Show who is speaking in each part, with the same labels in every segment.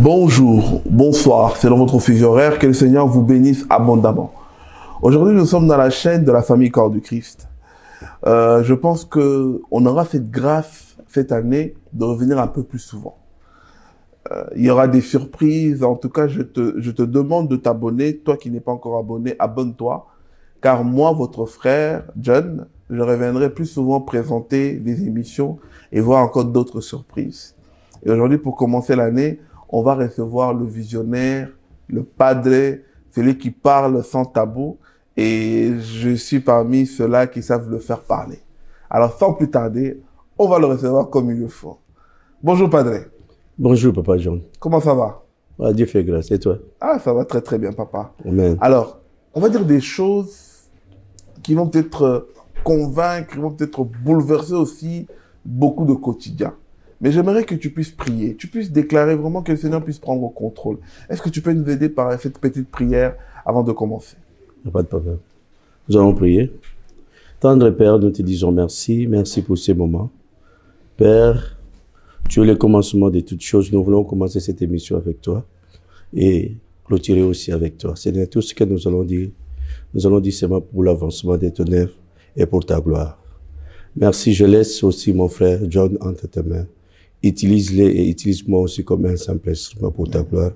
Speaker 1: Bonjour, bonsoir, selon votre fuseau horaire, que le Seigneur vous bénisse abondamment. Aujourd'hui, nous sommes dans la chaîne de la famille Corps du Christ. Je pense qu'on aura cette grâce cette année de revenir un peu plus souvent. Il y aura des surprises. En tout cas, je te demande de t'abonner. Toi qui n'es pas encore abonné, abonne-toi. Car moi, votre frère, John, je reviendrai plus souvent présenter des émissions et voir encore d'autres surprises. Et aujourd'hui, pour commencer l'année, on va recevoir le visionnaire, le padre, celui qui parle sans tabou. Et je suis parmi ceux-là qui savent le faire parler. Alors, sans plus tarder, on va le recevoir comme il le faut. Bonjour, padre.
Speaker 2: Bonjour, papa John.
Speaker 1: Comment ça va?
Speaker 2: Ah, Dieu fait grâce. Et toi?
Speaker 1: Ah, ça va très très bien, papa.
Speaker 2: Amen.
Speaker 1: Alors, on va dire des choses qui vont peut-être convaincre, qui vont peut-être bouleverser aussi beaucoup de quotidien. Mais j'aimerais que tu puisses prier, tu puisses déclarer vraiment que le Seigneur puisse prendre le contrôle. Est-ce que tu peux nous aider par cette petite prière avant de commencer?
Speaker 2: Il n'y a pas de problème. Nous allons prier. Tendre Père, nous te disons merci. Merci pour ces moments. Père, tu es le commencement de toutes choses. Nous voulons commencer cette émission avec toi et clôturer aussi avec toi. C'est tout ce que nous allons dire. Nous allons dire seulement pour l'avancement de ton œuvre et pour ta gloire. Merci, je laisse aussi mon frère John entre tes mains. Utilise-les et utilise-moi aussi comme un simple instrument pour ta gloire.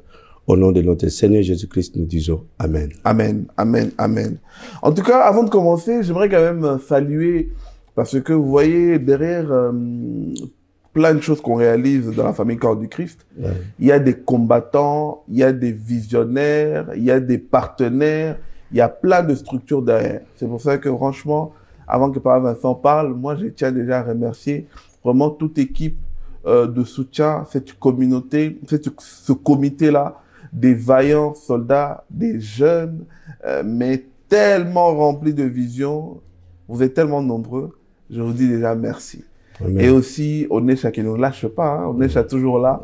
Speaker 2: Au nom de notre Seigneur Jésus-Christ, nous disons Amen.
Speaker 1: Amen, Amen, Amen. En tout cas, avant de commencer, j'aimerais quand même saluer, parce que vous voyez, derrière plein de choses qu'on réalise dans la famille Corps du Christ, il y a des combattants, il y a des visionnaires, il y a des partenaires, il y a plein de structures derrière. C'est pour ça que franchement, avant que Papa Vincent parle, moi je tiens déjà à remercier vraiment toute équipe de soutien, cette communauté, ce comité-là, des vaillants soldats, des jeunes, mais tellement remplis de vision. Vous êtes tellement nombreux. Je vous dis déjà merci. Amen. Et aussi, Onesha qui ne nous lâche pas. Hein. Onesha toujours là,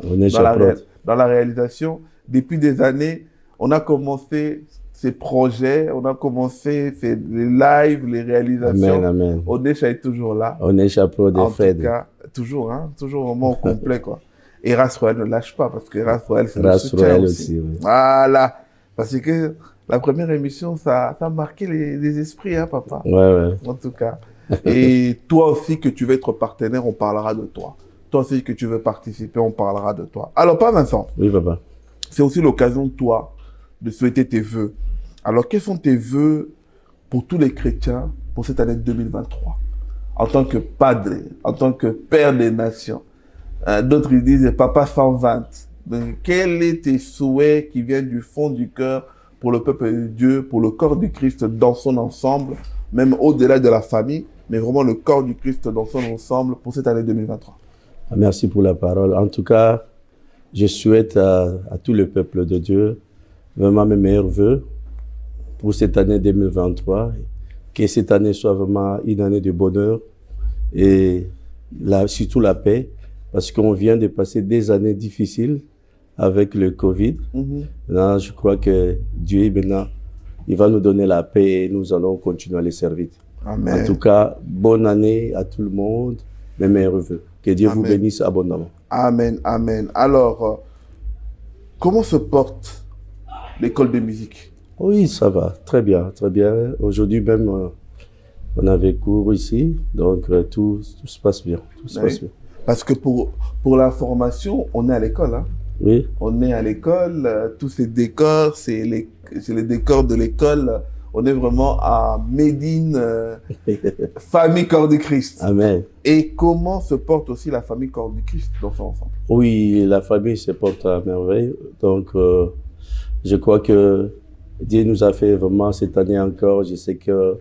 Speaker 1: dans la réalisation. Depuis des années, on a commencé ces projets, on a commencé les lives, les réalisations.
Speaker 2: Amen, amen.
Speaker 1: Onesha est toujours là.
Speaker 2: Onesha Pro de Fred.
Speaker 1: En tout cas, toujours, hein, toujours vraiment au complet, quoi. Et Race Royale ne lâche pas, parce que Race Royale, c'est le soutien aussi. Oui. Voilà. Parce que la première émission, ça a marqué les esprits, hein, papa.
Speaker 2: Ouais.
Speaker 1: En tout cas. Et toi aussi, que tu veux être partenaire, on parlera de toi. Toi aussi, que tu veux participer, on parlera de toi. Alors, pas Vincent.
Speaker 2: Oui, papa.
Speaker 1: C'est aussi l'occasion, toi, de souhaiter tes vœux. Alors, quels sont tes vœux pour tous les chrétiens pour cette année 2023? En tant que padre, en tant que père des nations. D'autres, ils disent Papa 120. Donc, quels sont tes souhaits qui viennent du fond du cœur pour le peuple de Dieu, pour le corps du Christ dans son ensemble, même au-delà de la famille, mais vraiment le corps du Christ dans son ensemble pour cette année 2023?
Speaker 2: Merci pour la parole. En tout cas, je souhaite à tout le peuple de Dieu vraiment mes meilleurs vœux pour cette année 2023. Que cette année soit vraiment une année de bonheur et surtout la paix, parce qu'on vient de passer des années difficiles avec le Covid. Là, je crois que Dieu, maintenant, il va nous donner la paix et nous allons continuer à les servir. Amen. En tout cas, bonne année à tout le monde, mes meilleurs vœux. Que Dieu vous bénisse abondamment.
Speaker 1: Amen, amen. Alors, comment se porte l'école de musique?
Speaker 2: Oui, ça va, très bien, très bien. Aujourd'hui même, on avait cours ici, donc tout se passe bien. Tout se passe bien.
Speaker 1: Parce que pour la formation, on est à l'école. Hein?
Speaker 2: Oui.
Speaker 1: On est à l'école, tous ces décors, c'est les décors de l'école. On est vraiment à Médine, famille Corps du Christ.
Speaker 2: Amen.
Speaker 1: Et comment se porte aussi la famille Corps du Christ dans son ensemble?
Speaker 2: Oui, la famille se porte à merveille. Donc, je crois que Dieu nous a fait vraiment cette année encore. Je sais que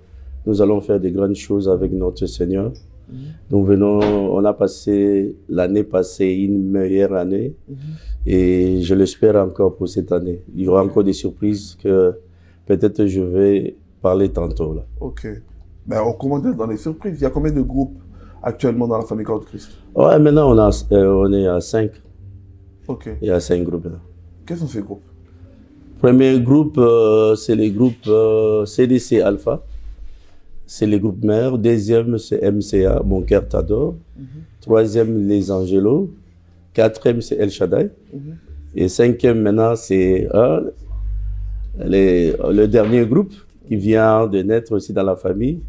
Speaker 2: nous allons faire de grandes choses avec notre Seigneur. On a passé l'année passée une meilleure année et je l'espère encore pour cette année. Il y aura encore des surprises que peut-être je vais parler tantôt là.
Speaker 1: Ok. Ben, on commence dans les surprises. Il y a combien de groupes actuellement dans la famille Corps du Christ?
Speaker 2: Ouais, maintenant on est à 5.
Speaker 1: Ok.
Speaker 2: Il y a 5 groupes là.
Speaker 1: Quels sont ces groupes?
Speaker 2: Premier groupe, c'est le groupe CDC Alpha. C'est le groupe mère. Deuxième, c'est MCA, Mon Cœur t'adore. Troisième, Les Angelos. Quatrième, c'est El Shaddai. Et cinquième, maintenant, c'est le dernier groupe qui vient de naître aussi dans la famille.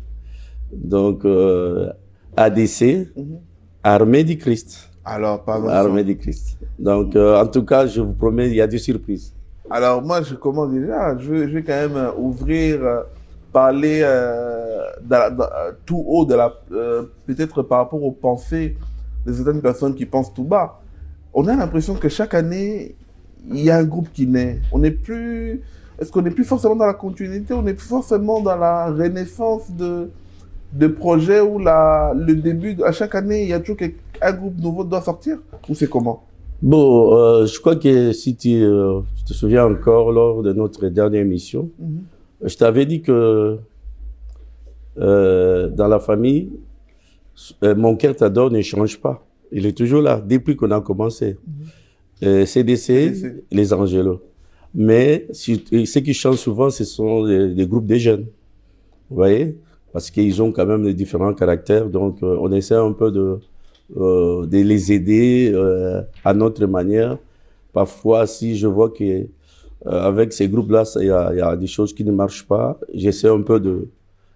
Speaker 2: Donc, ADC, Armée du Christ.
Speaker 1: Alors, pardon.
Speaker 2: Armée du Christ. Donc, en tout cas, je vous promets, il y a des surprises.
Speaker 1: Alors, moi, je commence déjà. Je vais quand même ouvrir, parler tout haut de peut-être par rapport aux pensées de certaines personnes qui pensent tout bas. On a l'impression que chaque année, il y a un groupe qui naît. Est-ce qu'on n'est plus forcément dans la continuité, on n'est plus forcément dans la renaissance de projets où le début, à chaque année, il y a toujours un groupe nouveau doit sortir? Ou c'est comment?
Speaker 2: Bon, je crois que si tu te souviens encore lors de notre dernière émission, je t'avais dit que dans la famille, mon cœur t'adore ne change pas. Il est toujours là, depuis qu'on a commencé. CDC, les Angélos. Mais ce qui change souvent, ce sont des groupes de jeunes. Vous voyez? Parce qu'ils ont quand même des différents caractères. Donc, on essaie un peu de les aider à notre manière. Parfois, si je vois que avec ces groupes-là, il y a des choses qui ne marchent pas, j'essaie un peu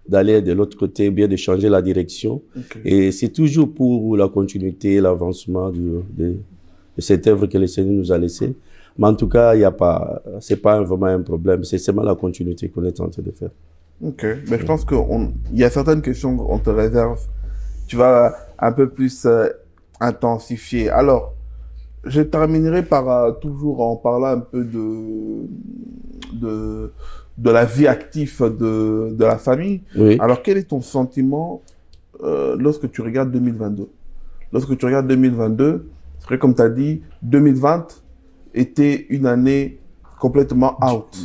Speaker 2: d'aller de l'autre côté, bien de changer la direction. Okay. Et c'est toujours pour la continuité, l'avancement de cette œuvre que le Seigneur nous a laissée. Mais en tout cas, c'est pas vraiment un problème, c'est seulement la continuité qu'on est en train de faire.
Speaker 1: Ok, mais je pense qu'il y a certaines questions qu'on te réserve. Tu vas un peu plus intensifier. Alors, je terminerai par toujours en parlant un peu de la vie active de la famille.
Speaker 2: Oui.
Speaker 1: Alors, quel est ton sentiment lorsque tu regardes 2022? Lorsque tu regardes 2022, c'est vrai, comme tu as dit, 2020 était une année complètement out.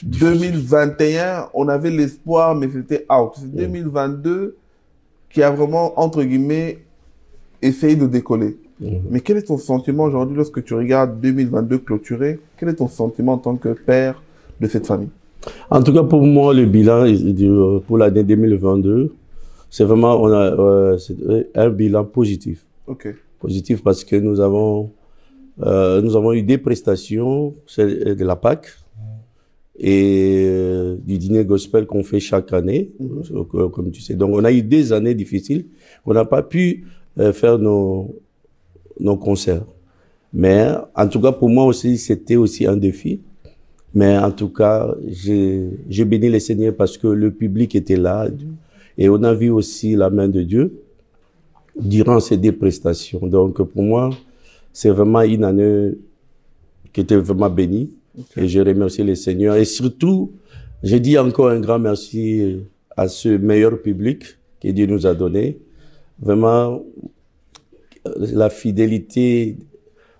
Speaker 1: 2021, on avait l'espoir, mais c'était out. C'est 2022 qui a vraiment, entre guillemets, essayé de décoller. Mais quel est ton sentiment aujourd'hui lorsque tu regardes 2022 clôturé? Quel est ton sentiment en tant que père de cette famille?
Speaker 2: En tout cas, pour moi, le bilan pour l'année 2022, c'est vraiment un bilan positif.
Speaker 1: Okay.
Speaker 2: Positif parce que nous avons eu des prestations de la Pâque et du dîner gospel qu'on fait chaque année, comme tu sais. Donc, on a eu des années difficiles. On n'a pas pu faire nos concerts. Mais en tout cas, pour moi aussi, c'était aussi un défi. Mais en tout cas, j'ai béni le Seigneur parce que le public était là et on a vu aussi la main de Dieu durant ces deux prestations. Donc, pour moi, c'est vraiment une année qui était vraiment bénie. Okay. Et je remercie le Seigneur. Et surtout, je dis encore un grand merci à ce meilleur public que Dieu nous a donné. Vraiment, la fidélité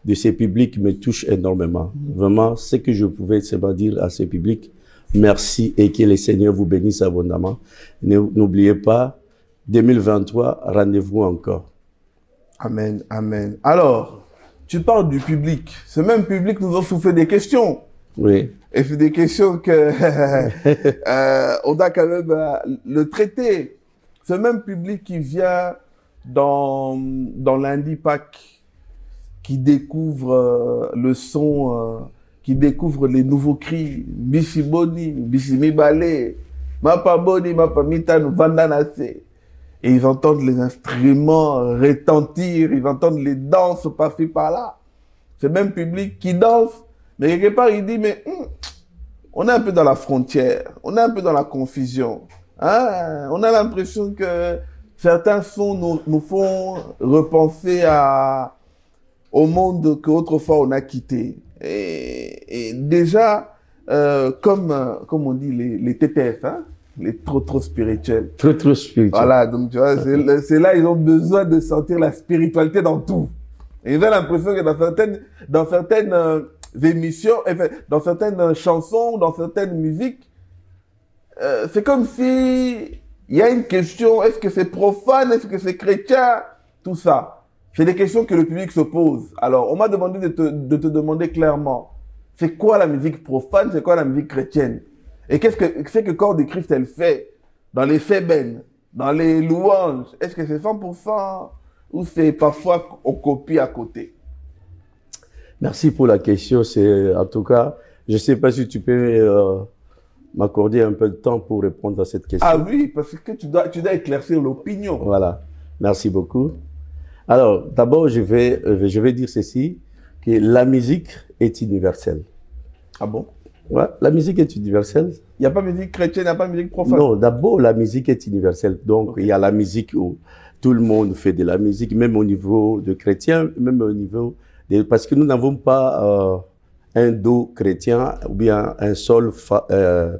Speaker 2: de ce public me touche énormément. Vraiment, ce que je pouvais seulement dire à ce public, merci et que le Seigneur vous bénisse abondamment. N'oubliez pas, 2023, rendez-vous encore.
Speaker 1: Amen, amen. Alors, tu parles du public. Ce même public nous a soufflé des questions.
Speaker 2: Oui.
Speaker 1: Et c'est des questions que on a quand même le traiter. Ce même public qui vient dans lundi Pâques, qui découvre le son, qui découvre les nouveaux cris, Bisiboni, Bisimibale, Mapaboni, Mapamitanu, Vandanase. Et ils entendent les instruments retentir, ils entendent les danses passer par là. C'est le même public qui danse, mais quelque part il dit, mais on est un peu dans la frontière, on est un peu dans la confusion. Hein? On a l'impression que certains sons nous font repenser au monde qu'autrefois on a quitté. Et déjà, comme on dit les TTF, hein? Les trop spirituels.
Speaker 2: Trop spirituels.
Speaker 1: Voilà, donc tu vois, c'est là ils ont besoin de sentir la spiritualité dans tout. Et ils ont l'impression que dans certaines émissions, dans certaines chansons, dans certaines musiques, c'est comme si il y a une question, est-ce que c'est profane, est-ce que c'est chrétien, tout ça. C'est des questions que le public se pose. Alors, on m'a demandé de te demander clairement, c'est quoi la musique profane, c'est quoi la musique chrétienne? Et qu'est-ce que Corps de Christ, elle fait dans les fébènes, dans les louanges? Est-ce que c'est 100% ou c'est parfois on copie à côté?
Speaker 2: Merci pour la question. C'est, en tout cas, je ne sais pas si tu peux m'accorder un peu de temps pour répondre à cette question.
Speaker 1: Ah oui, parce que tu dois éclaircir l'opinion.
Speaker 2: Voilà. Merci beaucoup. Alors, d'abord, je vais dire ceci, que la musique est universelle.
Speaker 1: Ah bon?
Speaker 2: Ouais, la musique est universelle.
Speaker 1: Il n'y a pas de musique chrétienne, il n'y a pas de musique profane.
Speaker 2: Non, d'abord, la musique est universelle. Donc, il y a la musique où tout le monde fait de la musique, même au niveau de chrétiens, même au niveau de... Parce que nous n'avons pas un do chrétien ou bien un sol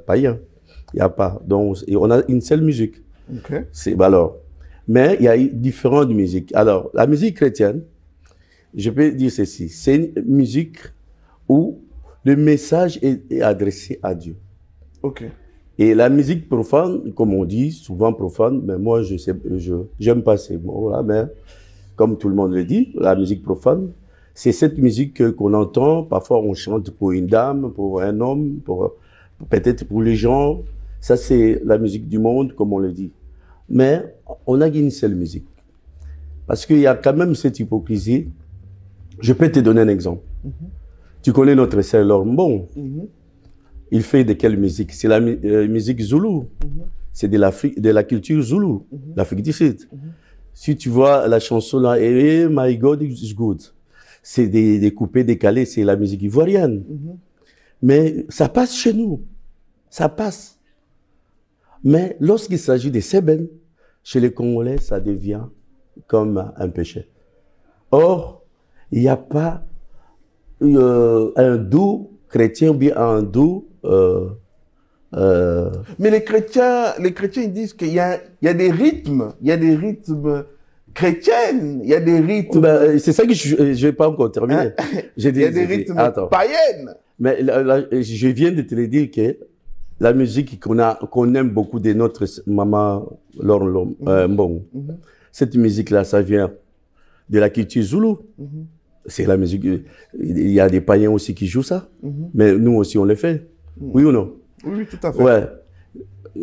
Speaker 2: païen. Il n'y a pas. Donc, on a une seule musique.
Speaker 1: Ok.
Speaker 2: Alors, mais il y a différentes musiques. Alors, la musique chrétienne, je peux dire ceci, c'est une musique où le message est adressé à Dieu.
Speaker 1: Ok.
Speaker 2: Et la musique profane, comme on dit, souvent profane, mais moi, j'aime pas ces mots-là, mais comme tout le monde le dit, la musique profane, c'est cette musique qu'on entend, parfois on chante pour une dame, pour un homme, peut-être pour les gens. Ça, c'est la musique du monde, comme on le dit. Mais on n'a qu'une seule musique. Parce qu'il y a quand même cette hypocrisie. Je peux te donner un exemple. Tu connais notre sœur Lormbon. Il fait de quelle musique? C'est la musique zoulou. C'est de la culture zoulou, l'Afrique du Sud. Si tu vois la chanson là, hey, My God is good, c'est des coupés décalés, c'est la musique ivoirienne. Mais ça passe chez nous. Ça passe. Mais lorsqu'il s'agit des sébènes, chez les Congolais, ça devient comme un péché. Or, il n'y a pas un doux chrétien ou bien un doux...
Speaker 1: Mais les chrétiens, ils disent qu'il y a des rythmes, chrétiens, il y a des rythmes...
Speaker 2: Ben, c'est ça que je n'ai pas encore terminé.
Speaker 1: Il y a des rythmes païennes.
Speaker 2: Mais je viens de te le dire que la musique qu'on aime beaucoup de notre maman Laure Mbong, cette musique-là, ça vient de la culture zoulou. C'est la musique. Il y a des païens aussi qui jouent ça, mais nous aussi on le fait. Oui ou non?
Speaker 1: Oui, tout à fait.
Speaker 2: Ouais.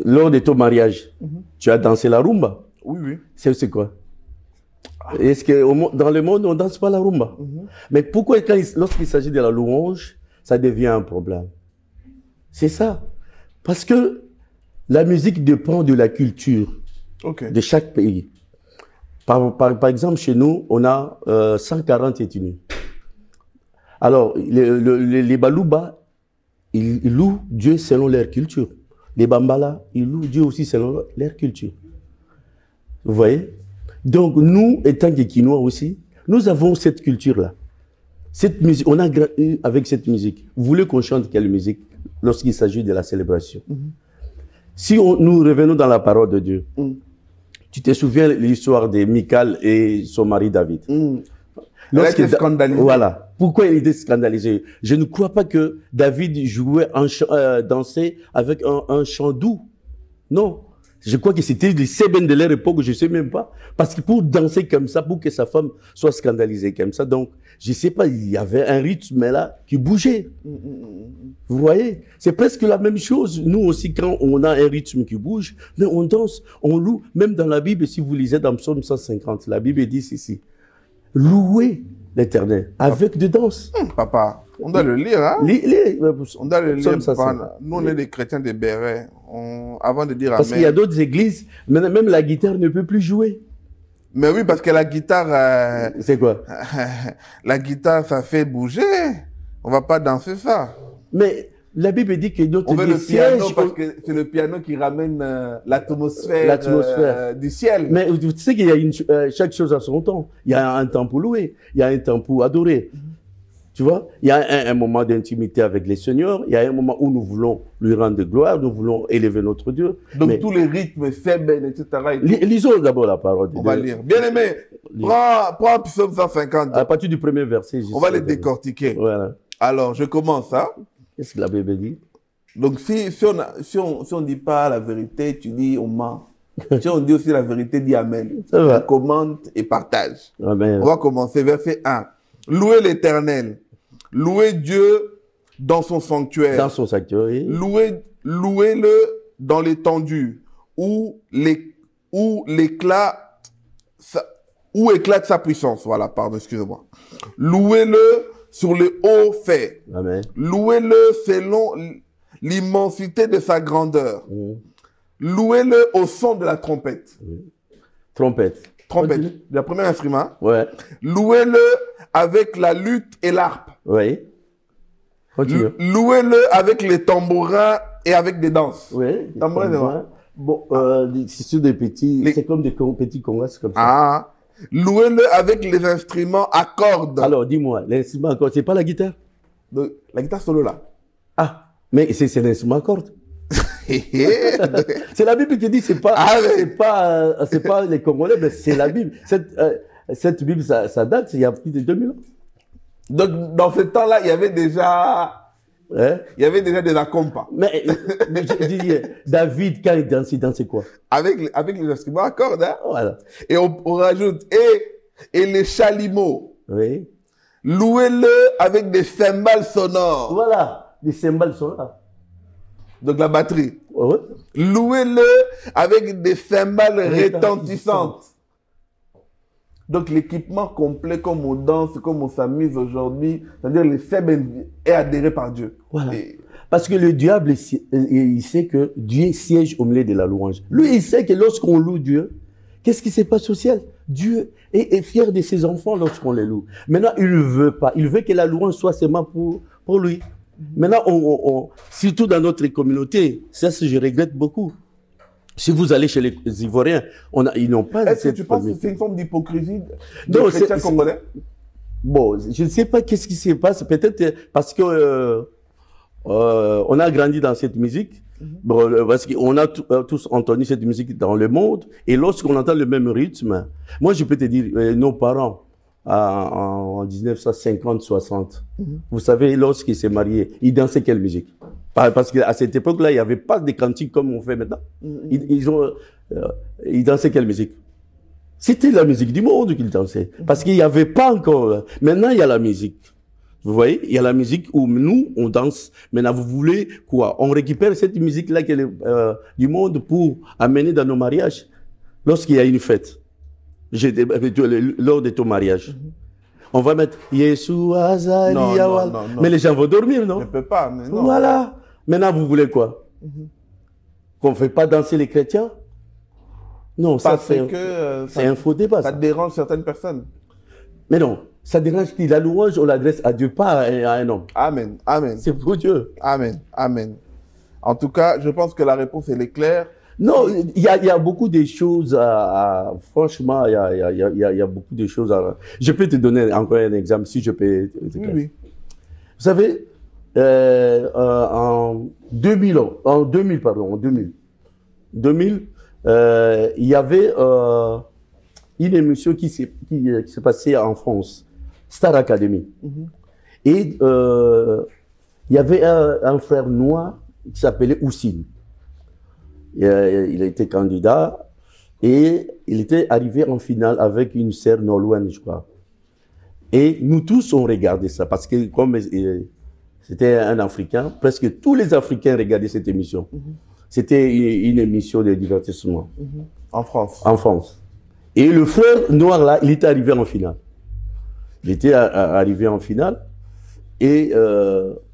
Speaker 2: Lors de ton mariage, tu as dansé la rumba.
Speaker 1: Oui, oui.
Speaker 2: C'est quoi? Est-ce que dans le monde on danse pas la rumba? Mais pourquoi lorsqu'il s'agit de la louange, ça devient un problème? C'est ça. Parce que la musique dépend de la culture de chaque pays. Par exemple, chez nous, on a 140 ethnies. Alors, les Balouba, ils louent Dieu selon leur culture. Les Bambala, ils louent Dieu aussi selon leur culture. Vous voyez? Donc, nous, étant que Kinois aussi, nous avons cette culture-là. Cette musique, on a grandi avec cette musique. Vous voulez qu'on chante quelle musique lorsqu'il s'agit de la célébration? Si nous revenons dans la parole de Dieu, tu te souviens de l'histoire de Michal et son mari David?
Speaker 1: Il a été scandalisé.
Speaker 2: Voilà. Pourquoi il était scandalisé? Je ne crois pas que David jouait, dansait avec un chant doux. Non. Je crois que c'était les sébènes de leur époque, je ne sais même pas. Parce que pour danser comme ça, pour que sa femme soit scandalisée comme ça, donc, je ne sais pas, il y avait un rythme là qui bougeait. Vous voyez? C'est presque la même chose. Nous aussi, quand on a un rythme qui bouge, mais on danse, on loue. Même dans la Bible, si vous lisez dans Psaume 150, la Bible dit ceci. Louez l'Éternel avec de danse.
Speaker 1: Papa, on doit le lire, hein? On doit le lire. Nous, on est des chrétiens des Bérets. Avant de dire Amen.
Speaker 2: Parce qu'il y a d'autres églises, même la guitare ne peut plus jouer.
Speaker 1: Mais oui, parce que la guitare...
Speaker 2: c'est quoi?
Speaker 1: La guitare, ça fait bouger. On va pas danser ça.
Speaker 2: Mais la Bible dit que d'autres...
Speaker 1: On veut le piano parce que c'est le piano qui ramène l'atmosphère du ciel.
Speaker 2: Mais tu sais qu'il y a chaque chose à son temps. Il y a un temps pour louer, il y a un temps pour adorer. Tu vois, il y a un moment d'intimité avec les seigneurs, il y a un moment où nous voulons lui rendre gloire, nous voulons élever notre Dieu.
Speaker 1: Donc tous les rythmes faibles, etc.
Speaker 2: Lisons d'abord la parole de Dieu.
Speaker 1: On va lire. Bien aimé, prends Psaume 150.
Speaker 2: À partir du premier verset.
Speaker 1: On va les décortiquer.
Speaker 2: Voilà.
Speaker 1: Alors, je commence, hein.
Speaker 2: Qu'est-ce que la Bible dit?
Speaker 1: Donc, si on dit pas la vérité, tu dis on ment. Si on dit aussi la vérité, dis Amen.
Speaker 2: Ça va.
Speaker 1: Commente et partage.
Speaker 2: Amen.
Speaker 1: On va commencer, verset 1. Louez l'Éternel. Louez Dieu dans son sanctuaire.
Speaker 2: Dans son sanctuaire, oui.
Speaker 1: Louez-le dans l'étendue où éclate sa puissance. Voilà, pardon, excusez-moi. Louez-le sur le haut fait.
Speaker 2: Amen.
Speaker 1: Louez-le selon l'immensité de sa grandeur. Louez-le au son de la trompette.
Speaker 2: Trompette.
Speaker 1: Trompette, le premier instrument.
Speaker 2: Ouais.
Speaker 1: Louez-le avec la lutte et l'harpe.
Speaker 2: Oui. Continue.
Speaker 1: Louez-le avec les tambourins et avec des danses.
Speaker 2: Oui.
Speaker 1: Tambourins, c'est vrai.
Speaker 2: Bon, c'est sur des petits, c'est comme des petits congas, c'est comme ça.
Speaker 1: Ah. Louez-le avec les instruments à cordes.
Speaker 2: Alors, dis-moi, l'instrument à cordes, c'est pas la guitare?
Speaker 1: La guitare solo, là.
Speaker 2: Ah, mais c'est l'instrument à cordes. C'est la Bible qui dit, c'est pas les Congolais, mais c'est la Bible. Cette Bible, ça date, il y a plus de 2000 ans.
Speaker 1: Donc, dans ce temps-là, il y avait déjà...
Speaker 2: Hein? Il
Speaker 1: y avait déjà des accompagnements.
Speaker 2: Mais je dis, David, quand il dansait quoi?
Speaker 1: Avec les instruments à cordes, hein?
Speaker 2: Voilà.
Speaker 1: Et on rajoute, et les chalumeaux.
Speaker 2: Oui.
Speaker 1: Louez-le avec des cymbales sonores.
Speaker 2: Voilà, des cymbales sonores.
Speaker 1: Donc la batterie.
Speaker 2: Ouais.
Speaker 1: Louez-le avec des cymbales retentissantes. Donc l'équipement complet, comme on danse, comme on s'amuse aujourd'hui, c'est-à-dire le cymbales est adhéré par Dieu.
Speaker 2: Voilà. Parce que le diable, il sait que Dieu siège au milieu de la louange. Lui, il sait que lorsqu'on loue Dieu, qu'est-ce qui se passe au ciel? Dieu est fier de ses enfants lorsqu'on les loue. Maintenant, il ne veut pas. Il veut que la louange soit seulement pour lui. Maintenant, surtout dans notre communauté, ça, je regrette beaucoup. Si vous allez chez les Ivoiriens, ils n'ont pas...
Speaker 1: Est-ce que tu penses que c'est une forme d'hypocrisie des chrétiens congolais?
Speaker 2: Bon, je ne sais pas qu'est-ce qui se passe. Peut-être parce que on a grandi dans cette musique. Bon, parce qu'on a tous entendu cette musique dans le monde. Et lorsqu'on entend le même rythme, moi, je peux te dire, nos parents, en 1950-60, vous savez, lorsqu'ils s'est mariés, ils dansaient quelle musique? Parce qu'à cette époque-là, il n'y avait pas de cantiques comme on fait maintenant. Ils dansaient quelle musique? C'était la musique du monde qu'ils dansaient. Parce qu'il n'y avait pas encore... Maintenant, il y a la musique. Vous voyez, il y a la musique où nous, on danse. Maintenant, vous voulez quoi? On récupère cette musique-là du monde pour amener dans nos mariages. Lorsqu'il y a une fête, lors de ton mariage, on va mettre Yeshua Azali Yawal. Mais les gens vont dormir, non?
Speaker 1: Je ne peux pas, mais non.
Speaker 2: Voilà. Maintenant, vous voulez quoi? Qu'on ne fait pas danser les chrétiens? Non, ça c'est un faux débat.
Speaker 1: Ça dérange certaines personnes.
Speaker 2: Mais non, ça dérange qui? La louange, on l'adresse à Dieu, pas à un homme.
Speaker 1: Amen, amen.
Speaker 2: C'est pour Dieu.
Speaker 1: Amen, amen. En tout cas, je pense que la réponse, elle est claire.
Speaker 2: Non, il y a beaucoup de choses franchement, il y a beaucoup de choses Je peux te donner encore un exemple, si je peux.
Speaker 1: Oui.
Speaker 2: Vous savez, en 2000, il y avait une émission qui s'est passée en France, Star Academy. Et il y avait un frère noir qui s'appelait Houssine. Il a été candidat et il était arrivé en finale avec une sœur Nolwenn, je crois. Et nous tous, on regardait ça parce que comme c'était un Africain, presque tous les Africains regardaient cette émission. C'était une émission de divertissement.
Speaker 1: En France.
Speaker 2: En France. Et le frère noir là, il était arrivé en finale. Il était arrivé en finale et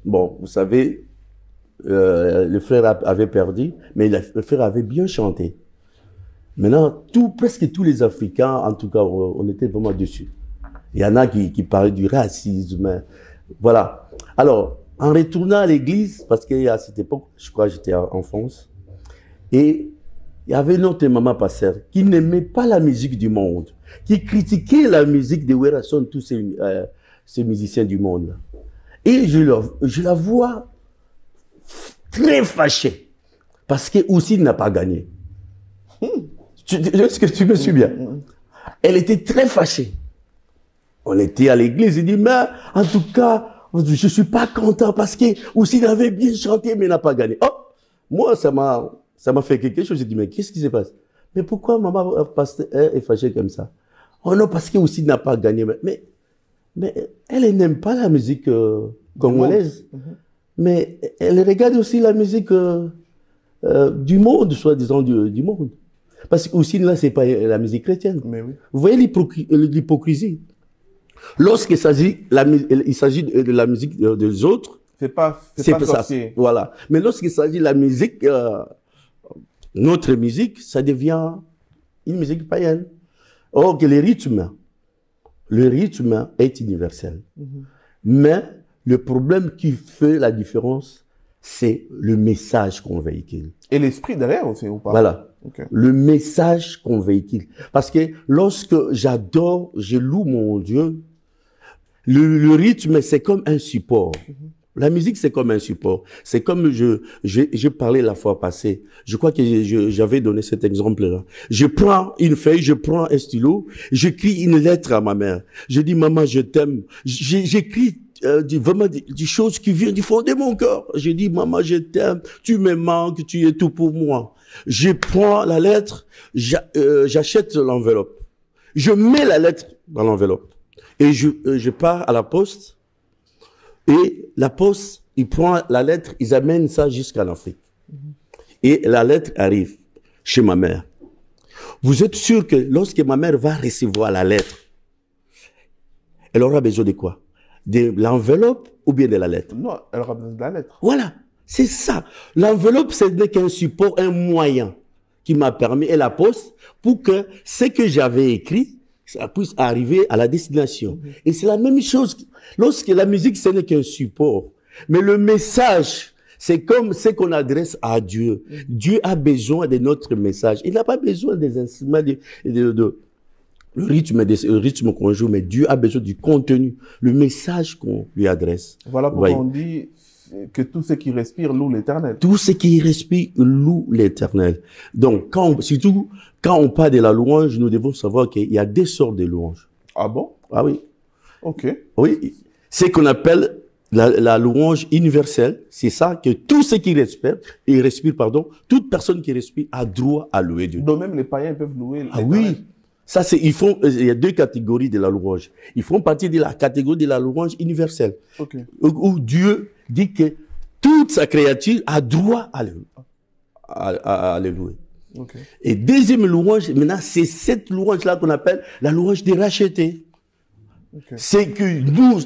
Speaker 2: bon, vous savez, le frère avait perdu, mais le frère avait bien chanté. Maintenant, presque tous les Africains, en tout cas, on était vraiment dessus. Il y en a qui parlaient du racisme. Voilà. Alors, en retournant à l'église, parce qu'à cette époque, je crois que j'étais en France, et il y avait notre maman pasteur qui n'aimait pas la musique du monde, qui critiquait la musique de Werason, tous ces musiciens du monde. Et je la vois très fâchée, parce que Houssine n'a pas gagné. Est-ce que tu me suis bien? Elle était très fâchée. On était à l'église, il dit, mais en tout cas, je ne suis pas content parce que Houssine avait bien chanté, mais n'a pas gagné. Oh, moi, ça m'a fait quelque chose. J'ai dit, mais qu'est-ce qui se passe? Mais pourquoi maman est fâchée comme ça? Oh non, parce que Houssine n'a pas gagné. Mais elle n'aime pas la musique congolaise. Mais elle regarde aussi la musique du monde, soi-disant du monde. Parce que Houssine, là, c'est pas la musique chrétienne.
Speaker 1: Mais oui.
Speaker 2: Vous voyez l'hypocrisie? Lorsqu'il s'agit de la musique des autres,
Speaker 1: c'est pas sorcier.
Speaker 2: Ça. Voilà. Mais lorsqu'il s'agit de la musique, notre musique, ça devient une musique païenne. Or que le rythme est universel. Mais le problème qui fait la différence, c'est le message qu'on véhicule.
Speaker 1: Et l'esprit derrière aussi, ou pas?
Speaker 2: Voilà.
Speaker 1: Okay.
Speaker 2: Le message qu'on véhicule. Parce que lorsque j'adore, je loue mon Dieu, le rythme, c'est comme un support. La musique, c'est comme un support. C'est comme j'ai parlé la fois passée. Je crois que j'avais donné cet exemple-là. Je prends une feuille, je prends un stylo, j'écris une lettre à ma mère. Je dis, maman, je t'aime. J'écris vraiment des choses qui viennent du fond de mon cœur. Je dis, maman, je t'aime. Tu me manques, tu es tout pour moi. Je prends la lettre, j'achète l'enveloppe. Je mets la lettre dans l'enveloppe. Et je pars à la poste. Et la poste, ils prennent la lettre, ils amènent ça jusqu'en Afrique. Et la lettre arrive chez ma mère. Vous êtes sûr que lorsque ma mère va recevoir la lettre, elle aura besoin de quoi? De l'enveloppe ou bien de la lettre?
Speaker 1: Non, elle aura besoin de la lettre.
Speaker 2: Voilà, c'est ça. L'enveloppe, ce n'est qu'un support, un moyen qui m'a permis, et la poste, pour que ce que j'avais écrit, ça puisse arriver à la destination. Et c'est la même chose. Lorsque la musique, ce n'est qu'un support. Mais le message, c'est comme ce qu'on adresse à Dieu. Dieu a besoin de notre message. Il n'a pas besoin des instruments, le rythme qu'on joue, mais Dieu a besoin du contenu, le message qu'on lui adresse.
Speaker 1: Voilà pourquoi on dit que tout ce qui respire loue l'Éternel.
Speaker 2: Tout ce qui respire loue l'Éternel. Donc, surtout quand on parle de la louange, nous devons savoir qu'il y a deux sortes de louanges.
Speaker 1: Ah bon?
Speaker 2: Ah oui.
Speaker 1: Ok.
Speaker 2: Oui, c'est qu'on appelle la louange universelle. C'est ça que tout ce qui respire, toute personne qui respire a droit à louer Dieu.
Speaker 1: Donc même les païens peuvent louer l'Éternel.
Speaker 2: Ah oui. Ça, il y a deux catégories de la louange. Ils font partie de la catégorie de la louange universelle.
Speaker 1: Okay.
Speaker 2: Où Dieu dit que toute sa créature a droit à le louer.
Speaker 1: Okay.
Speaker 2: Et deuxième louange, maintenant, c'est cette louange-là qu'on appelle la louange des rachetés. Okay. C'est que nous,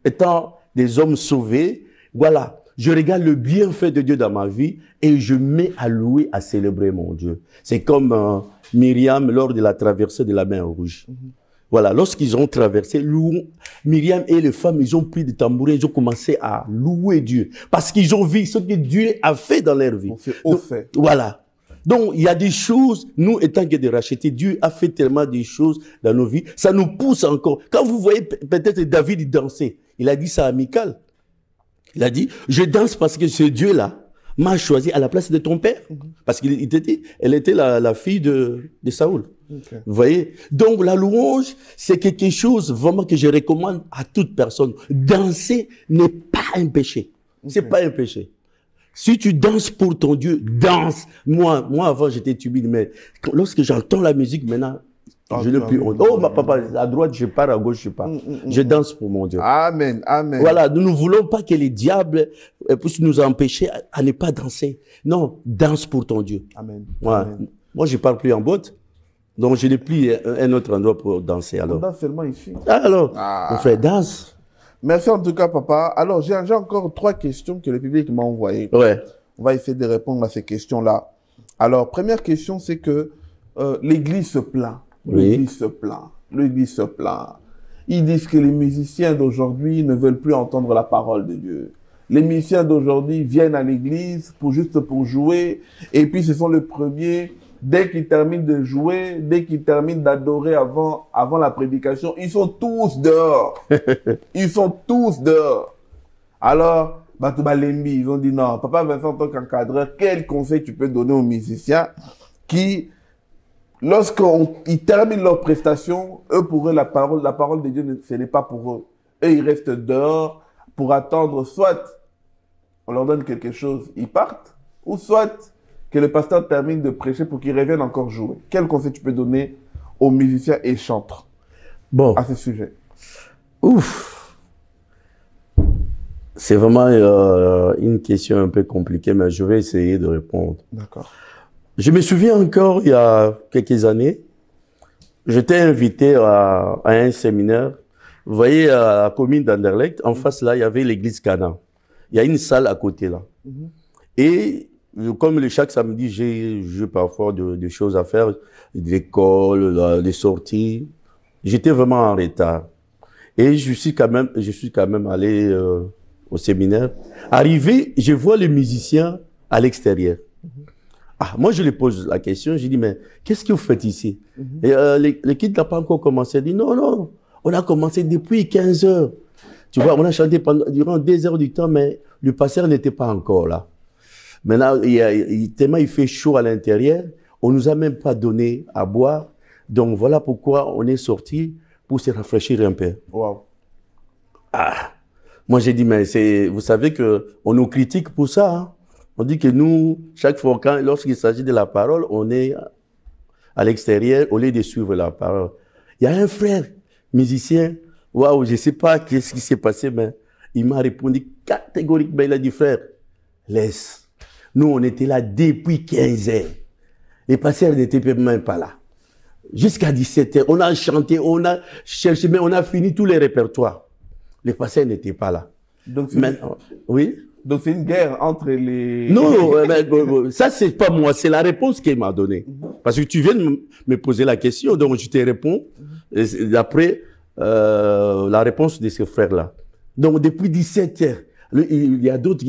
Speaker 2: étant des hommes sauvés, voilà, je regarde le bienfait de Dieu dans ma vie et je mets à louer, à célébrer mon Dieu. C'est comme Myriam lors de la traversée de la mer Rouge. Voilà, lorsqu'ils ont traversé, Myriam et les femmes, ils ont pris des tambourins, ils ont commencé à louer Dieu. Parce qu'ils ont vu ce que Dieu a fait dans leur vie. Voilà. Donc, il y a des choses, nous, étant que des rachetés, Dieu a fait tellement de choses dans nos vies, ça nous pousse encore. Quand vous voyez peut-être David danser, il a dit ça à Michal. Il a dit, je danse parce que ce Dieu-là m'a choisi à la place de ton père. Parce qu'elle était la fille de Saoul. Okay. Vous voyez? Donc, la louange, c'est quelque chose vraiment que je recommande à toute personne. Danser n'est pas un péché. Okay. C'est pas un péché. Si tu danses pour ton Dieu, danse. Moi, avant, j'étais timide, mais lorsque j'entends la musique, maintenant, je ne plus honte. Oh, ma papa, à droite, je pars, à gauche, je pars. Je danse pour mon Dieu.
Speaker 1: Amen, amen.
Speaker 2: Voilà, nous ne voulons pas que les diables puissent nous empêcher à ne pas danser. Non, danse pour ton Dieu.
Speaker 1: Amen.
Speaker 2: Ouais.
Speaker 1: Amen.
Speaker 2: Moi, je ne parle plus en boîte. Donc, je n'ai plus un autre endroit pour danser. Alors.
Speaker 1: On danse seulement ici.
Speaker 2: Alors, on fait danse.
Speaker 1: Merci en tout cas, papa. Alors, j'ai encore 3 questions que le public m'a envoyées.
Speaker 2: Ouais.
Speaker 1: On va essayer de répondre à ces questions-là. Alors, première question, c'est que l'Église se plaint.
Speaker 2: Oui.
Speaker 1: L'Église se plaint. L'Église se plaint. Ils disent que les musiciens d'aujourd'hui ne veulent plus entendre la parole de Dieu. Les musiciens d'aujourd'hui viennent à l'Église juste pour jouer. Et puis, ce sont les premiers... Dès qu'ils terminent de jouer, dès qu'ils terminent d'adorer avant la prédication, ils sont tous dehors. Ils sont tous dehors. Alors, Batoubalembi, ils ont dit non, Papa Vincent, en tant qu'encadreur, quel conseil tu peux donner aux musiciens qui, lorsqu'ils terminent leur prestation, eux, pour eux, la parole de Dieu, ce n'est pas pour eux. Eux, ils restent dehors pour attendre, soit on leur donne quelque chose, ils partent, ou soit que le pasteur termine de prêcher pour qu'ils reviennent encore jouer. Quel conseil tu peux donner aux musiciens et chantres à ce sujet?
Speaker 2: Ouf. C'est vraiment une question un peu compliquée, mais je vais essayer de répondre.
Speaker 1: D'accord.
Speaker 2: Je me souviens encore, il y a quelques années, j'étais invité à un séminaire Vous voyez, à la commune d'Anderlecht, en face là, il y avait l'église Cana. Il y a une salle à côté là. Et comme chaque samedi, j'ai parfois des choses à faire, de l'école, des sorties. J'étais vraiment en retard. Et je suis quand même allé au séminaire. Arrivé, je vois les musiciens à l'extérieur. Ah, moi, je lui pose la question, je dis, mais qu'est-ce que vous faites ici? Et l'équipe n'a pas encore commencé. Elle dit, non, non, on a commencé depuis 15 heures. Tu vois, on a chanté durant 2 heures du temps, mais le pasteur n'était pas encore là. Maintenant, tellement il fait chaud à l'intérieur, on nous a même pas donné à boire. Donc, voilà pourquoi on est sorti pour se rafraîchir un peu.
Speaker 1: Wow.
Speaker 2: Ah, moi, j'ai dit, mais vous savez que on nous critique pour ça, hein. On dit que nous, chaque fois, lorsqu'il s'agit de la parole, on est à l'extérieur au lieu de suivre la parole. Il y a un frère musicien, waouh, je ne sais pas qu'est-ce qui s'est passé, mais il m'a répondu catégoriquement. Il a dit, frère, laisse. Nous, on était là depuis 15 heures. Les pasteurs n'étaient même pas là. Jusqu'à 17 heures, on a chanté, on a cherché, mais on a fini tous les répertoires. Les pasteurs n'étaient pas là.
Speaker 1: Donc,
Speaker 2: maintenant, oui?
Speaker 1: Donc, c'est une guerre entre les...
Speaker 2: Non, ça, c'est pas moi, c'est la réponse qu'il m'a donnée. Parce que tu viens de me poser la question, donc je te réponds d'après la réponse de ce frère-là. Donc, depuis 17 heures, il y a d'autres,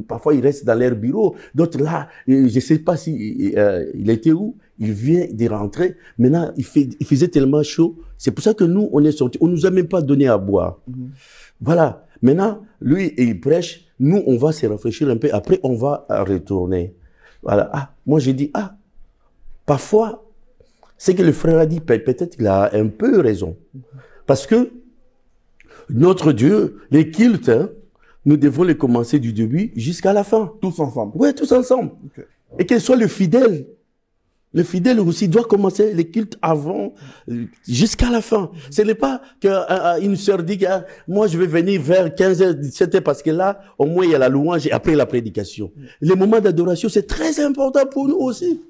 Speaker 2: parfois ils restent dans leur bureau, d'autres là, je ne sais pas si il était où, il vient de rentrer. Maintenant, il faisait tellement chaud. C'est pour ça que nous, on est sortis. On nous a même pas donné à boire. Voilà. Maintenant, lui, il prêche. Nous, on va se rafraîchir un peu. Après, on va retourner. Voilà. Ah, moi, j'ai dit, parfois, c'est que le frère a dit, peut-être qu'il a un peu raison. Parce que notre Dieu, les cultes, hein, nous devons les commencer du début jusqu'à la fin.
Speaker 1: Tous ensemble.
Speaker 2: Oui, tous ensemble. Okay. Et qu'il soit le fidèle. Le fidèle aussi doit commencer les cultes avant, jusqu'à la fin. Ce n'est pas qu'une sœur dit, moi je vais venir vers 15h, 17h parce que là, au moins il y a la louange et après la prédication. Les moments d'adoration, c'est très important pour nous aussi.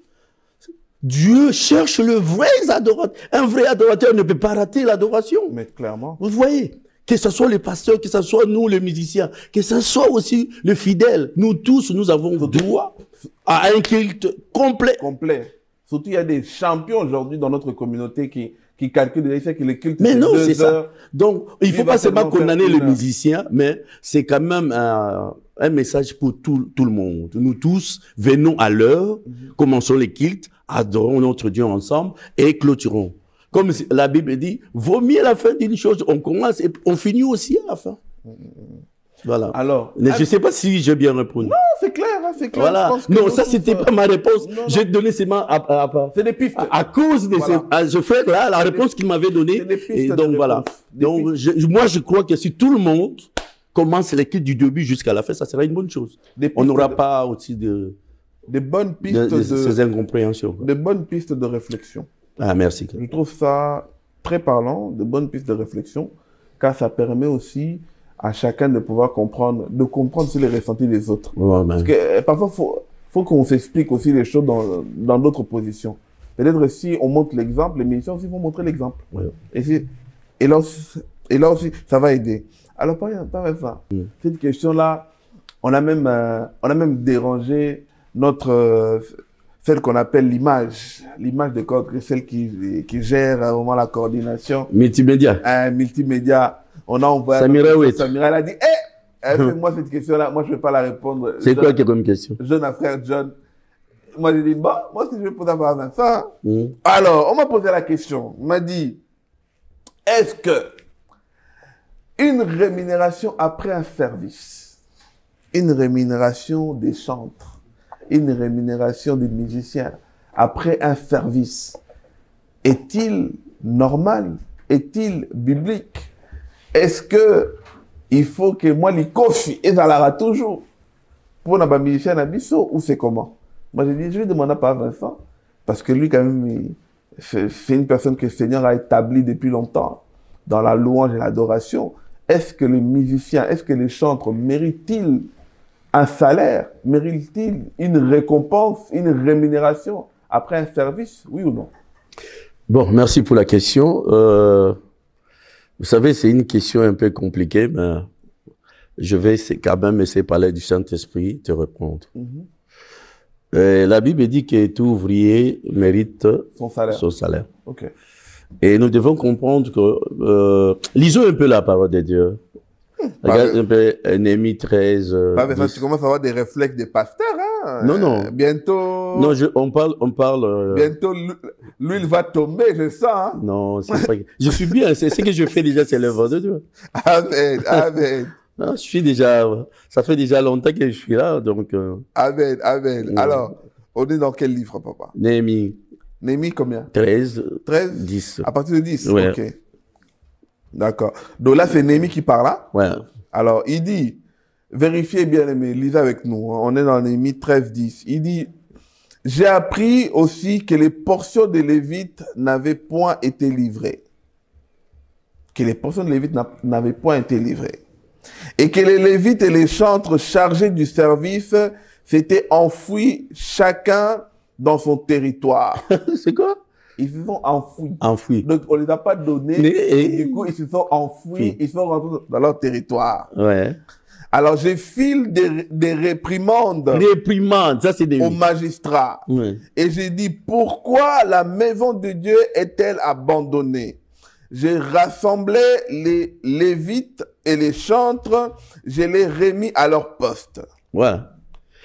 Speaker 2: Dieu cherche le vrai adorateur. Un vrai adorateur ne peut pas rater l'adoration.
Speaker 1: Mais clairement.
Speaker 2: Vous voyez, que ce soit les pasteurs, que ce soit nous les musiciens, que ce soit aussi le fidèle. Nous tous, nous avons droit à un culte complet.
Speaker 1: Complet. Surtout, il y a des champions aujourd'hui dans notre communauté qui calculent déjà que le culte.
Speaker 2: Mais non, c'est ça. Donc, il ne faut pas seulement condamner les musiciens, mais c'est quand même un message pour tout le monde. Nous tous, venons à l'heure, commençons les cultes, adorons notre Dieu ensemble et clôturons. Comme la Bible dit, vaut mieux la fin d'une chose, on commence et on finit aussi à la fin. Voilà.
Speaker 1: Alors,
Speaker 2: mais je ne sais pas si j'ai bien répondu.
Speaker 1: Non, c'est clair, hein, c'est clair.
Speaker 2: Voilà. Non, ça, c'était pas ma réponse. J'ai donné seulement
Speaker 1: c'est des pistes.
Speaker 2: À cause de ce frère-là, la réponse qu'il m'avait donnée. Et donc, voilà. Donc, moi, je crois que si tout le monde commence l'équipe du début jusqu'à la fin, ça sera une bonne chose. On n'aura pas aussi
Speaker 1: des bonnes pistes
Speaker 2: ces incompréhensions.
Speaker 1: De bonnes pistes de réflexion.
Speaker 2: Ah, merci.
Speaker 1: Je trouve ça très parlant, de bonnes pistes de réflexion, car ça permet aussi à chacun de pouvoir comprendre sur les ressentis des autres.
Speaker 2: Ouais,
Speaker 1: parce que parfois, faut qu'on s'explique aussi les choses dans d'autres positions. Peut-être si on montre l'exemple, les musiciens aussi vont montrer l'exemple.
Speaker 2: Ouais.
Speaker 1: Et là aussi, ça va aider. Alors, par exemple, cette question-là, on a même dérangé celle qu'on appelle l'image de code, celle qui gère vraiment la coordination.
Speaker 2: Multimédia.
Speaker 1: Multimédia. On a envoyé Samira, elle a dit, fais-moi cette question-là, moi je ne vais pas la répondre.
Speaker 2: C'est quoi qui est comme question?
Speaker 1: Jeune à frère John. Moi j'ai dit, bon, moi si je vais poser à Vincent. Alors, on m'a posé la question. On m'a dit, est-ce que une rémunération après un service, une rémunération des chantres, une rémunération des musiciens après un service, est-il normal? Est-il biblique? Est-ce que il faut que moi les kofi et ça la toujours pour na musicien na biso ou c'est comment? Moi j'ai dit je vais demander à Vincent parce que lui quand même c'est une personne que le Seigneur a établie depuis longtemps dans la louange et l'adoration. Est-ce que les musiciens, est-ce que les chantres méritent-ils un salaire? Méritent-ils une récompense, une rémunération après un service? Oui ou non?
Speaker 2: Bon, merci pour la question. Vous savez, c'est une question un peu compliquée, mais je vais quand même essayer de parler du Saint-Esprit, te répondre. La Bible dit que tout ouvrier mérite son salaire.
Speaker 1: Okay.
Speaker 2: Et nous devons comprendre que... lisons un peu la parole de Dieu. Regarde un peu Néhémie 13.
Speaker 1: Tu commences à avoir des réflexes des pasteurs, hein?
Speaker 2: Non, non.
Speaker 1: Bientôt.
Speaker 2: Non, on parle.
Speaker 1: Bientôt, l'huile va tomber, je sens, hein?
Speaker 2: Non, c'est pas. Je suis bien. C'est ce que je fais déjà, c'est l'œuvre de Dieu.
Speaker 1: Amen, amen.
Speaker 2: Non, je suis déjà. Ça fait déjà longtemps que je suis là, donc.
Speaker 1: Amen, amen. Alors, on est dans quel livre, papa?
Speaker 2: Néhémie.
Speaker 1: Néhémie combien?
Speaker 2: 13.
Speaker 1: 13?
Speaker 2: 10.
Speaker 1: À partir de 10?
Speaker 2: Ouais.
Speaker 1: Ok. D'accord. Donc là, c'est Néhémie qui parle, là?
Speaker 2: Ouais.
Speaker 1: Alors, il dit, vérifiez bien aimé, lisez avec nous, hein. On est dans Néhémie 13, 10. Il dit, j'ai appris aussi que les portions des Lévites n'avaient point été livrées. Que les portions des Lévites n'avaient point été livrées. Et que les Lévites et les chantres chargés du service s'étaient enfouis chacun dans son territoire.
Speaker 2: C'est quoi?
Speaker 1: Ils se sont enfouis.
Speaker 2: Enfouis.
Speaker 1: Donc, on ne les a pas donnés. Et du coup, ils se sont enfouis. Ils sont rentrés dans leur territoire.
Speaker 2: Ouais.
Speaker 1: Alors, j'ai filé des réprimandes.
Speaker 2: Réprimandes, ça c'est des...
Speaker 1: Aux magistrats.
Speaker 2: Ouais.
Speaker 1: Et j'ai dit, pourquoi la maison de Dieu est-elle abandonnée? J'ai rassemblé les Lévites et les chantres. Je les remis à leur poste.
Speaker 2: Ouais.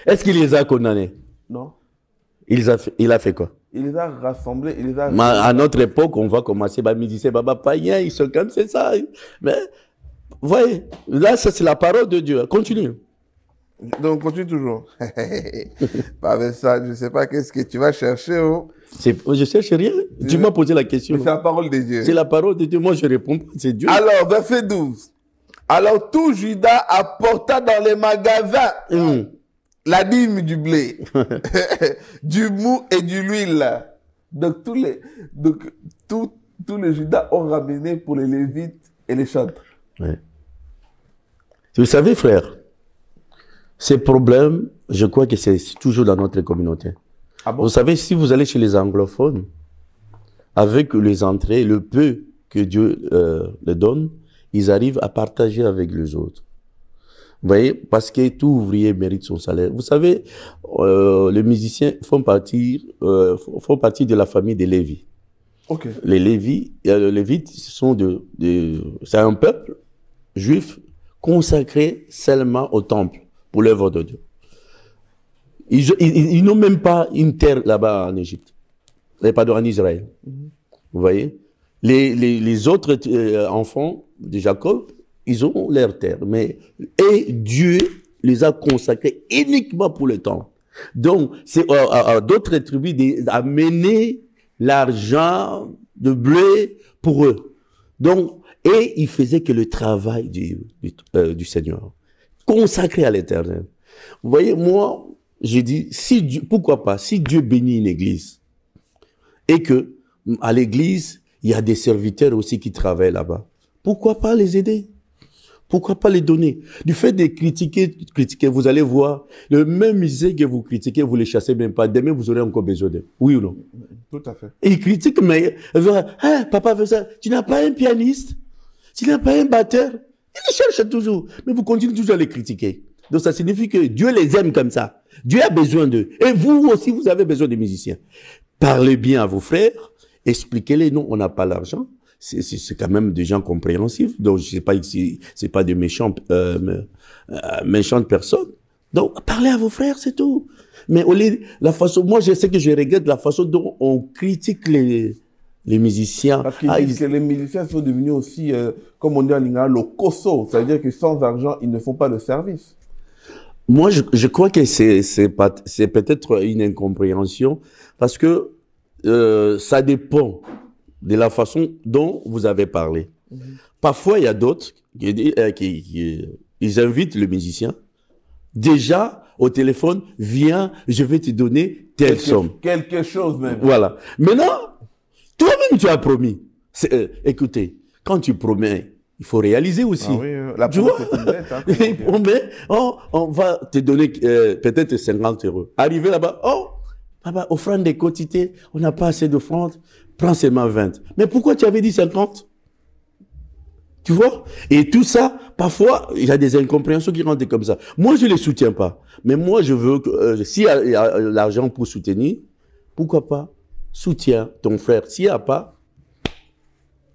Speaker 2: Est-ce qu'il les a condamnés?
Speaker 1: Non.
Speaker 2: Il a fait quoi?
Speaker 1: Il les a rassemblés, il les a...
Speaker 2: À notre époque, on va commencer par me dire, Baba païen, ils sont comme c'est ça. Mais, voyez, là, ça c'est la parole de Dieu. Continue.
Speaker 1: Donc, continue toujours. Pas avec ça, je ne sais pas qu'est-ce que tu vas chercher. Oh.
Speaker 2: Je cherche rien. Tu m'as posé la question.
Speaker 1: C'est la parole de Dieu.
Speaker 2: C'est la parole de Dieu. Moi, je réponds pas. C'est Dieu.
Speaker 1: Alors, verset 12. Alors, tout Judas apporta dans les magasins la dîme du blé, du mou et de l'huile. Donc, tous les Judas ont ramené pour les Lévites et les chantres.
Speaker 2: Ouais. Vous savez, frère, ces problèmes, je crois que c'est toujours dans notre communauté. Ah bon? Vous savez, si vous allez chez les anglophones, avec les entrées, le peu que Dieu les donne, ils arrivent à partager avec les autres. Vous voyez, parce que tout ouvrier mérite son salaire. Vous savez, les musiciens font partie de la famille des Lévis.
Speaker 1: Okay.
Speaker 2: Les Lévites sont c'est un peuple juif consacré seulement au temple pour l'œuvre de Dieu. Ils n'ont même pas une terre là-bas en Égypte, pardon, en Israël. Vous voyez, les autres enfants de Jacob, ils ont leur terre, et Dieu les a consacrés uniquement pour le temple. Donc, c'est à d'autres tribus d'amener l'argent de blé pour eux. Donc, et ils faisaient que le travail du Seigneur, consacré à l'Éternel. Vous voyez, moi, j'ai dit, pourquoi pas, si Dieu bénit une église, et que à l'église, il y a des serviteurs aussi qui travaillent là-bas, pourquoi pas les aider? Pourquoi pas les donner? Du fait de critiquer, vous allez voir, le même musée que vous critiquez, vous les chassez même pas. Demain, vous aurez encore besoin d'eux. Oui ou non?
Speaker 1: Tout à fait.
Speaker 2: Et ils critiquent, mais, papa veut ça. Tu n'as pas un pianiste? Tu n'as pas un batteur? Ils les cherchent toujours. Mais vous continuez toujours à les critiquer. Donc, ça signifie que Dieu les aime comme ça. Dieu a besoin d'eux. Et vous aussi, vous avez besoin des musiciens. Parlez bien à vos frères. Expliquez-les. Non, on n'a pas l'argent. C'est quand même des gens compréhensifs. Donc, je sais pas ici, c'est pas des méchantes personnes. Donc, parlez à vos frères, c'est tout. Mais moi, je sais que je regrette la façon dont on critique les musiciens.
Speaker 1: Parce qu'ils disent que les musiciens sont devenus aussi, comme on dit en lingala, le koso. C'est-à-dire que sans argent, ils ne font pas le service.
Speaker 2: Moi, je crois que c'est peut-être une incompréhension parce que ça dépend de la façon dont vous avez parlé. Parfois, il y a d'autres ils invitent le musicien. Déjà, au téléphone, viens, je vais te donner telle somme.
Speaker 1: Quelque chose même.
Speaker 2: Voilà. Maintenant, toi-même, tu as promis. Écoutez, quand tu promets, il faut réaliser aussi.
Speaker 1: Ah oui, la promesse est une bête. Hein,
Speaker 2: on va te donner peut-être 50 €. Arrivé là-bas, papa, offrande des quotités, on n'a pas assez d'offrandes. Prends seulement 20. Mais pourquoi tu avais dit 50? Tu vois? Et tout ça, parfois, il y a des incompréhensions qui rentrent comme ça. Moi, je ne les soutiens pas. Mais moi, je veux que, s'il y a l'argent pour soutenir, pourquoi pas? Soutiens ton frère. S'il n'y a pas,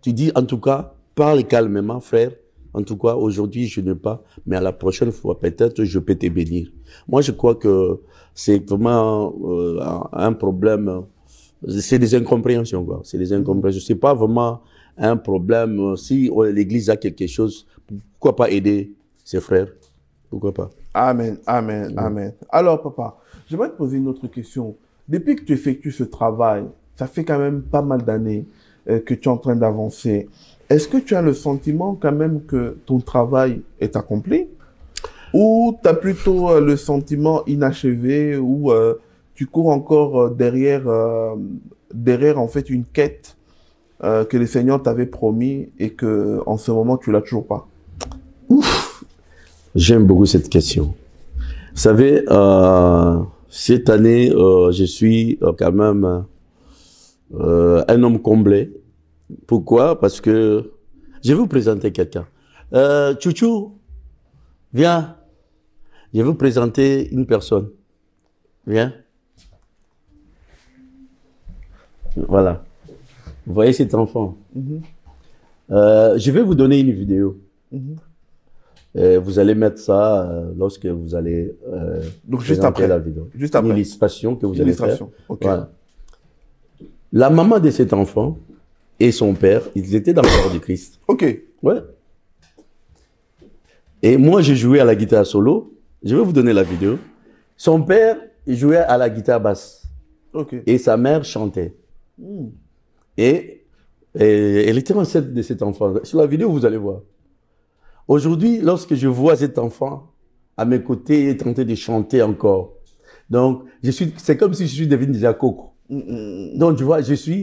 Speaker 2: tu dis, en tout cas, parle calmement, frère. En tout cas, aujourd'hui, je n'ai pas, mais à la prochaine fois, peut-être, je peux te bénir. Moi, je crois que c'est vraiment un problème. C'est des incompréhensions, quoi. C'est des incompréhensions. C'est pas vraiment un problème. Si l'Église a quelque chose, pourquoi pas aider ses frères? Pourquoi pas?
Speaker 1: Amen, amen, amen. Alors, papa, j'aimerais te poser une autre question. Depuis que tu effectues ce travail, ça fait quand même pas mal d'années que tu es en train d'avancer. Est-ce que tu as le sentiment quand même que ton travail est accompli? Ou tu as plutôt le sentiment inachevé, ou tu cours encore derrière en fait une quête que le Seigneur t'avait promis et que en ce moment tu l'as toujours pas?
Speaker 2: Ouf, j'aime beaucoup cette question. Vous savez, cette année, je suis quand même un homme comblé. Pourquoi? Parce que je vais vous présenter quelqu'un. Chouchou, viens. Je vais vous présenter une personne. Viens. Voilà. Vous voyez cet enfant? Je vais vous donner une vidéo. Vous allez mettre ça lorsque vous allez
Speaker 1: donc juste après
Speaker 2: la vidéo.
Speaker 1: Juste après.
Speaker 2: Une illustration que vous allez faire.
Speaker 1: Okay.
Speaker 2: Voilà. La maman de cet enfant et son père, ils étaient dans le corps du Christ.
Speaker 1: Ok.
Speaker 2: Ouais. Et moi, je jouais à la guitare solo. Je vais vous donner la vidéo. Son père, il jouait à la guitare basse.
Speaker 1: Ok.
Speaker 2: Et sa mère chantait. Et elle était enceinte de cet enfant. Sur la vidéo, vous allez voir. Aujourd'hui, lorsque je vois cet enfant à mes côtés, il est en train de chanter encore. Donc, c'est comme si je suis devenu déjà coco. Donc, tu vois,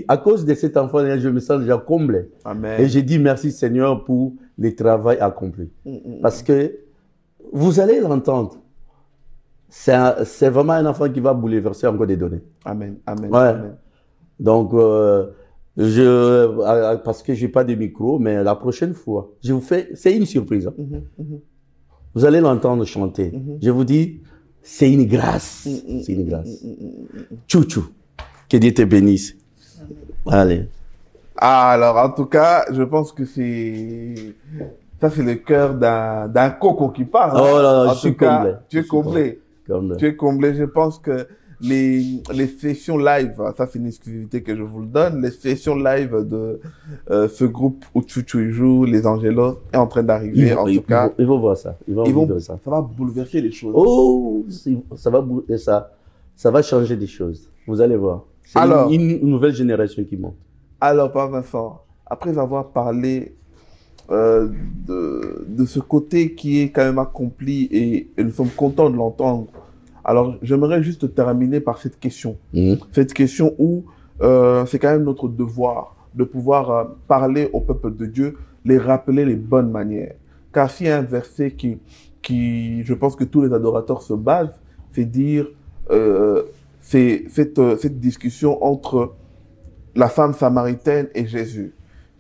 Speaker 2: à cause de cet enfant, je me sens déjà comblé.
Speaker 1: Amen.
Speaker 2: Et j'ai dit merci Seigneur pour le travail accompli. Parce que vous allez l'entendre. C'est vraiment un enfant qui va bouleverser encore des données.
Speaker 1: Amen. Amen.
Speaker 2: Ouais.
Speaker 1: Amen.
Speaker 2: Donc, parce que je n'ai pas de micro, mais la prochaine fois, je vous fais, c'est une surprise. Hein. Vous allez l'entendre chanter. Je vous dis, c'est une grâce. C'est une grâce. Chouchou. Que Dieu te bénisse. Allez.
Speaker 1: Alors, en tout cas, je pense que ça, c'est le cœur d'un coco qui parle.
Speaker 2: Oh là là,
Speaker 1: en
Speaker 2: je suis
Speaker 1: tout cas,
Speaker 2: comblé.
Speaker 1: tu es comblé. Tu es comblé. Je pense que les sessions live, ça c'est une exclusivité que je vous le donne, les sessions live de ce groupe où Chouchou joue, les Angelos, est en train d'arriver. En tout cas,
Speaker 2: ils vont voir ça. Ça
Speaker 1: va bouleverser les choses.
Speaker 2: Oh, ça va changer des choses. Vous allez voir. C'est une nouvelle génération qui monte.
Speaker 1: Alors, Père Vincent, après avoir parlé de ce côté qui est quand même accompli et nous sommes contents de l'entendre, alors j'aimerais juste terminer par cette question. Cette question où c'est quand même notre devoir de pouvoir parler au peuple de Dieu, les rappeler les bonnes manières. Car s'il y a un verset qui je pense que tous les adorateurs se basent, c'est dire c'est cette discussion entre la femme samaritaine et Jésus,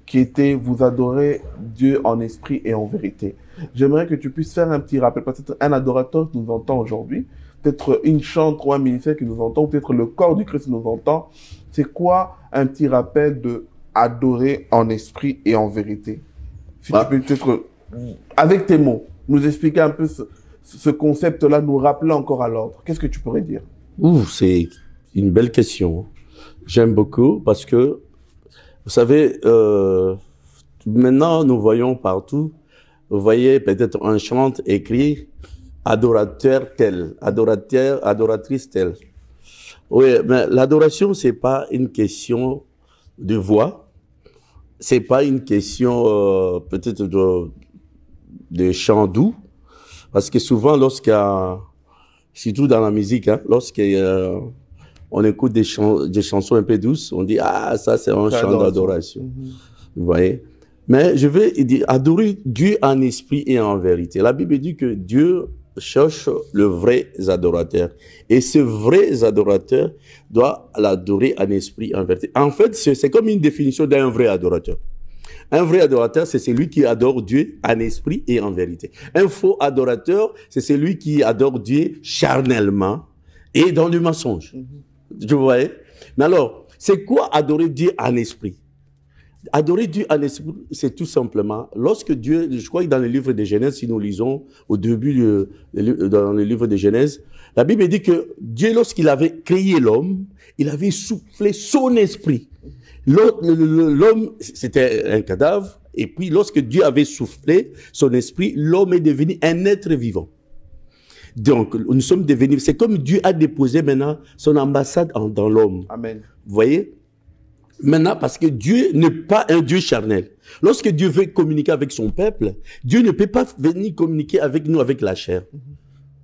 Speaker 1: qui était « Vous adorez Dieu en esprit et en vérité ». J'aimerais que tu puisses faire un petit rappel. Peut-être un adorateur qui nous entend aujourd'hui, peut-être une chante ou un ministère qui nous entend, peut-être le corps du Christ qui nous entend. C'est quoi un petit rappel de adorer en esprit et en vérité? Si tu peux peut-être, avec tes mots, nous expliquer un peu ce concept-là, nous rappeler encore à l'ordre. Qu'est-ce que tu pourrais dire?
Speaker 2: C'est une belle question. J'aime beaucoup parce que, vous savez, maintenant nous voyons partout, vous voyez peut-être un chant écrit adorateur tel, adoratrice telle. Oui, mais l'adoration, c'est pas une question de voix, c'est pas une question peut-être de chant doux, parce que souvent surtout dans la musique, hein, on écoute des chansons un peu douces, on dit, ah, ça c'est un chant d'adoration. Vous voyez? Mais je vais dire, adorer Dieu en esprit et en vérité. La Bible dit que Dieu cherche le vrai adorateur. Et ce vrai adorateur doit l'adorer en esprit et en vérité. En fait, c'est comme une définition d'un vrai adorateur. Un vrai adorateur, c'est celui qui adore Dieu en esprit et en vérité. Un faux adorateur, c'est celui qui adore Dieu charnellement et dans du mensonge. Tu vois? Mais alors, c'est quoi adorer Dieu en esprit? Adorer Dieu en esprit, c'est tout simplement, lorsque Dieu, je crois que dans le livre de Genèse, si nous lisons au début, dans le livre de Genèse, la Bible dit que Dieu, lorsqu'il avait créé l'homme, il avait soufflé son esprit. L'homme, c'était un cadavre, et puis lorsque Dieu avait soufflé son esprit, l'homme est devenu un être vivant. Donc, nous sommes devenus, c'est comme Dieu a déposé maintenant son ambassade dans l'homme.
Speaker 1: Amen.
Speaker 2: Vous voyez? Maintenant, parce que Dieu n'est pas un Dieu charnel. Lorsque Dieu veut communiquer avec son peuple, Dieu ne peut pas venir communiquer avec nous avec la chair.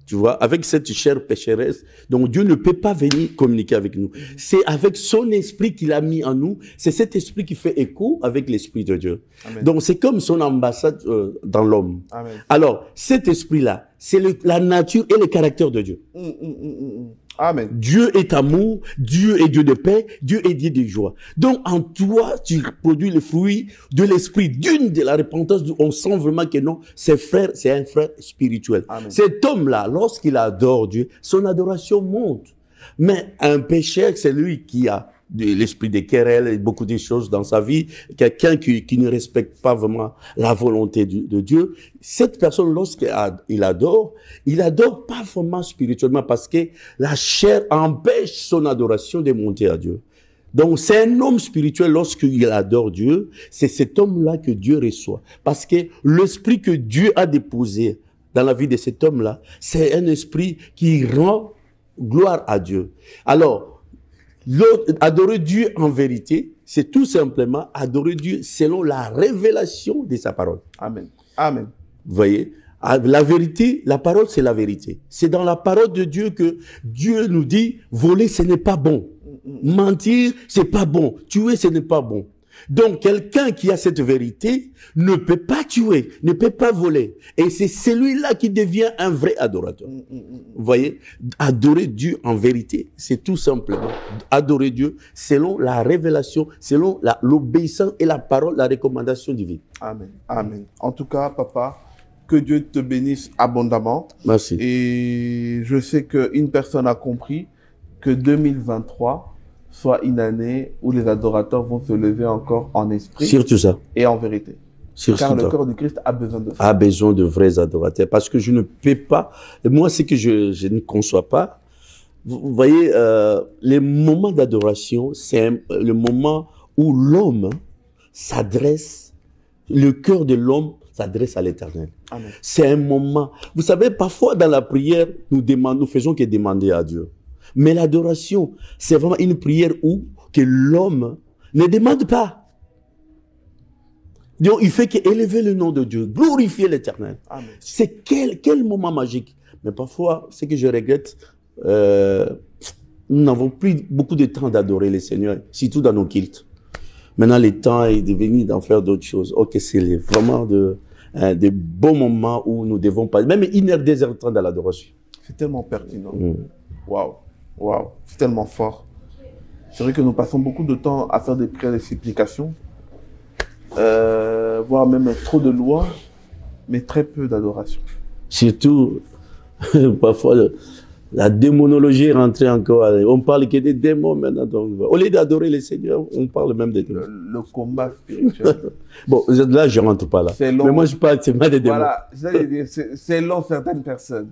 Speaker 2: Tu vois, avec cette chair pécheresse. Donc Dieu ne peut pas venir communiquer avec nous. C'est avec son esprit qu'il a mis en nous. C'est cet esprit qui fait écho avec l'esprit de Dieu.
Speaker 1: Amen.
Speaker 2: Donc c'est comme son ambassade dans l'homme. Alors, cet esprit-là, c'est la nature et le caractère de Dieu.
Speaker 1: Amen.
Speaker 2: Dieu est amour, Dieu est Dieu de paix, Dieu est Dieu de joie. Donc en toi, tu produis le fruit de l'esprit, d'une de la repentance. On sent vraiment que non, c'est un frère spirituel.
Speaker 1: Amen.
Speaker 2: Cet homme-là, lorsqu'il adore Dieu, son adoration monte. Mais un pécheur, c'est lui qui a l'esprit des querelles et beaucoup de choses dans sa vie. Quelqu'un qui ne respecte pas vraiment la volonté de Dieu. Cette personne, lorsqu'il adore pas vraiment spirituellement parce que la chair empêche son adoration de monter à Dieu. Donc, c'est un homme spirituel lorsqu'il adore Dieu. C'est cet homme-là que Dieu reçoit. Parce que l'esprit que Dieu a déposé dans la vie de cet homme-là, c'est un esprit qui rend gloire à Dieu. Alors, adorer Dieu en vérité, c'est tout simplement adorer Dieu selon la révélation de sa parole.
Speaker 1: Amen. Amen.
Speaker 2: Vous voyez? La vérité, la parole, c'est la vérité. C'est dans la parole de Dieu que Dieu nous dit, voler, ce n'est pas bon. Mentir, c'est pas bon. Tuer, ce n'est pas bon. Donc, quelqu'un qui a cette vérité ne peut pas tuer, ne peut pas voler. Et c'est celui-là qui devient un vrai adorateur. Vous voyez? Adorer Dieu en vérité, c'est tout simplement adorer Dieu selon la révélation, selon l'obéissance et la parole, la recommandation divine.
Speaker 1: Amen. Amen. En tout cas, papa, que Dieu te bénisse abondamment.
Speaker 2: Merci.
Speaker 1: Et je sais qu'une personne a compris que 2023 soit une année où les adorateurs vont se lever encore en esprit.
Speaker 2: Surtout ça.
Speaker 1: Et en vérité. Car le corps du Christ a besoin de ça.
Speaker 2: A besoin de vrais adorateurs. Parce que je ne peux pas, moi, c'est que je ne conçois pas. Vous voyez, les moments d'adoration, c'est le moment où l'homme s'adresse, le cœur de l'homme s'adresse à l'Éternel. C'est un moment. Vous savez, parfois dans la prière, nous faisons que demander à Dieu. Mais l'adoration, c'est vraiment une prière où que l'homme ne demande pas. Donc, il fait qu'élever le nom de Dieu, glorifier l'Éternel. C'est quel moment magique. Mais parfois, ce que je regrette, nous n'avons plus beaucoup de temps d'adorer le Seigneur, surtout dans nos cultes. Maintenant, le temps est devenu d'en faire d'autres choses. Ok, c'est vraiment de bons moments où nous devons pas, même 1 heure, 2 heures de temps dans l'adoration.
Speaker 1: C'est tellement pertinent. Waouh. Waouh, c'est tellement fort. C'est vrai que nous passons beaucoup de temps à faire des prières de supplication, voire même trop de lois, mais très peu d'adoration.
Speaker 2: Surtout, parfois, la démonologie est rentrée encore. On parle que des démons maintenant. Donc, au lieu d'adorer les seigneurs, on parle même des démons.
Speaker 1: Le combat spirituel.
Speaker 2: Bon, là, je ne rentre pas là. Mais moi, je parle seulement des démons.
Speaker 1: Voilà, c'est long certaines personnes.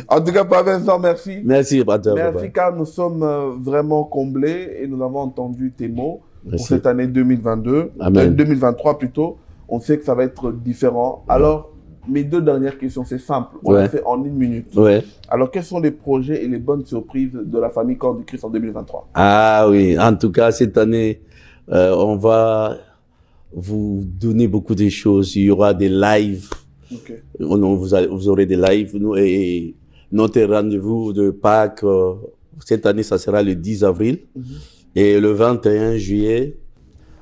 Speaker 1: En tout cas, Père Vincent, merci.
Speaker 2: Merci, Pater.
Speaker 1: Merci, car nous sommes vraiment comblés et nous avons entendu tes mots pour cette année 2022.
Speaker 2: Amen.
Speaker 1: 2023 plutôt. On sait que ça va être différent. Alors, mes 2 dernières questions, c'est simple. On l'a fait en 1 minute. Alors, quels sont les projets et les bonnes surprises de la famille Corps du Christ en 2023?
Speaker 2: Ah oui, en tout cas, cette année, on va vous donner beaucoup de choses. Il y aura des lives. Vous aurez des lives. Et notre rendez-vous de Pâques, cette année, ça sera le 10 avril et le 21 juillet.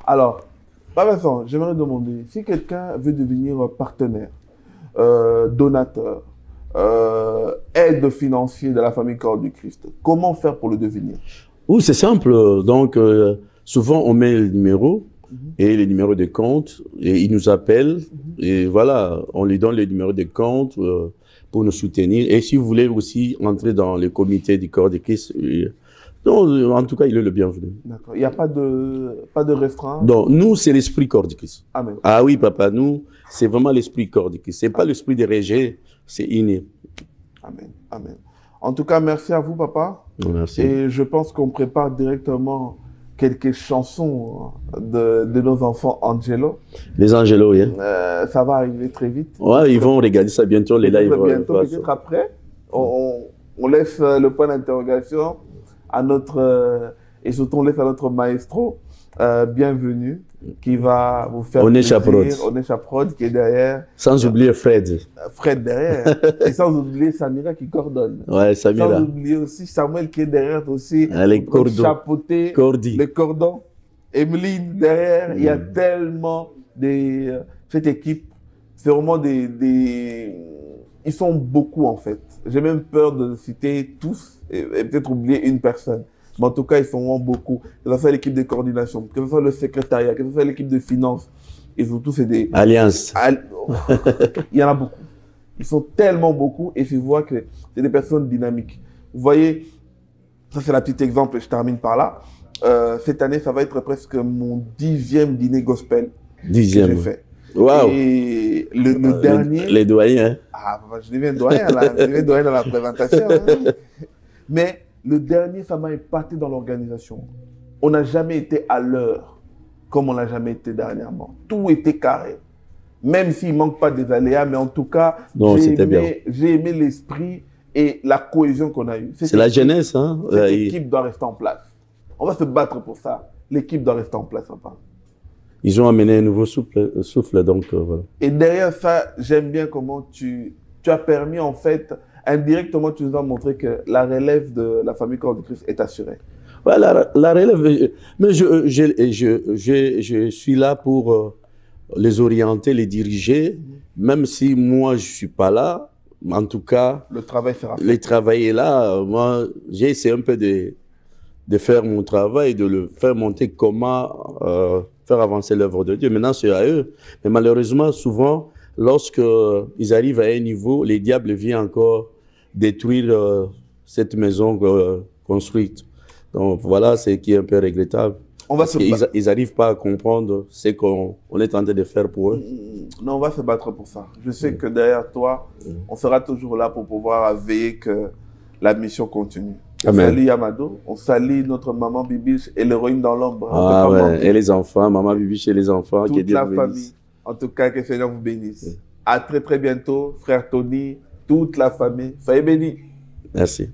Speaker 1: Alors, Vincent, j'aimerais demander, si quelqu'un veut devenir partenaire, donateur, aide financier de la famille Corps du Christ, comment faire pour le devenir?
Speaker 2: Oui, c'est simple. Donc, souvent, on met le numéro. et les numéros de compte. Et il nous appelle. Et voilà, on lui donne les numéros de compte pour nous soutenir. Et si vous voulez aussi entrer dans le comité du corps de Christ, non, en tout cas, il est le bienvenu.
Speaker 1: D'accord. Il n'y a pas de restreint?
Speaker 2: Donc, nous, c'est l'esprit corps de Christ.
Speaker 1: Amen.
Speaker 2: Ah oui, papa, nous, c'est vraiment l'esprit corps de Christ. Ce n'est pas l'esprit de rejet, c'est inné.
Speaker 1: Amen. Amen. En tout cas, merci à vous, papa.
Speaker 2: Merci.
Speaker 1: Et je pense qu'on prépare directement quelques chansons de nos enfants Angelo.
Speaker 2: Les Angelo, oui.
Speaker 1: Ça va arriver très vite.
Speaker 2: Ouais, ils vont regarder ça bientôt, les lives.
Speaker 1: Bientôt, peut-être après. On laisse le point d'interrogation à notre... et surtout, on laisse à notre maestro, bienvenue, qui va vous faire
Speaker 2: Onesha Prod.
Speaker 1: Onesha Prod, qui est derrière.
Speaker 2: Sans oublier Fred.
Speaker 1: Fred derrière. Et sans oublier Samira qui coordonne.
Speaker 2: Ouais, Samira.
Speaker 1: Sans oublier aussi Samuel qui est derrière aussi.
Speaker 2: Les cordons.
Speaker 1: Chapeauté.
Speaker 2: Cordi.
Speaker 1: Les cordons. Emeline derrière. Il y a tellement des... cette équipe, c'est vraiment ils sont beaucoup en fait. J'ai même peur de citer tous et peut-être oublier une personne. Mais en tout cas, ils sont vraiment beaucoup. Que ce soit l'équipe de coordination, que ce soit le secrétariat, que ce soit l'équipe de finances. Et surtout, c'est des...
Speaker 2: Alliance.
Speaker 1: Il y en a beaucoup. Ils sont tellement beaucoup et je vois que c'est des personnes dynamiques. Vous voyez, ça c'est la petite exemple et je termine par là. Cette année, ça va être presque mon 10e dîner gospel que j'ai fait.
Speaker 2: Wow.
Speaker 1: Et le dernier...
Speaker 2: Les doyens.
Speaker 1: Ah, je deviens doyen là. Je deviens doyen dans la présentation. Hein. Mais le dernier, ça m'a impacté dans l'organisation. On n'a jamais été à l'heure comme on n'a jamais été dernièrement. Tout était carré. Même s'il ne manque pas des aléas, mais en tout cas, j'ai aimé l'esprit et la cohésion qu'on a eue.
Speaker 2: C'est la jeunesse. Hein?
Speaker 1: Cette équipe doit rester en place. On va se battre pour ça. L'équipe doit rester en place. Papa.
Speaker 2: Ils ont amené un nouveau souffle donc voilà.
Speaker 1: Et derrière ça, j'aime bien comment tu as permis, en fait, indirectement, tu nous as montré que la relève de la famille Corps de Christ est assurée.
Speaker 2: Ouais, la relève, mais je suis là pour les orienter, les diriger, même si moi je ne suis pas là. En tout cas,
Speaker 1: le travail sera fait.
Speaker 2: Le travail est là. Moi, j'ai essayé un peu de faire mon travail, de le faire monter comment faire avancer l'œuvre de Dieu. Maintenant, c'est à eux. Mais malheureusement, souvent, lorsqu'ils arrivent à un niveau, les diables viennent encore détruire cette maison construite. Donc voilà, c'est qui est un peu regrettable. Ils n'arrivent pas à comprendre ce qu'on est en train de faire pour eux.
Speaker 1: Non, on va se battre pour ça. Je sais que derrière toi, on sera toujours là pour pouvoir veiller que la mission continue. On salue Yamado, on salue notre maman Bibiche et l'héroïne dans l'ombre.
Speaker 2: Ah ouais, et les enfants, maman Bibiche et les enfants.
Speaker 1: Toute la famille. En tout cas, que le Seigneur vous bénisse. À très très bientôt, frère Tony, toute la famille. Soyez bénis.
Speaker 2: Merci.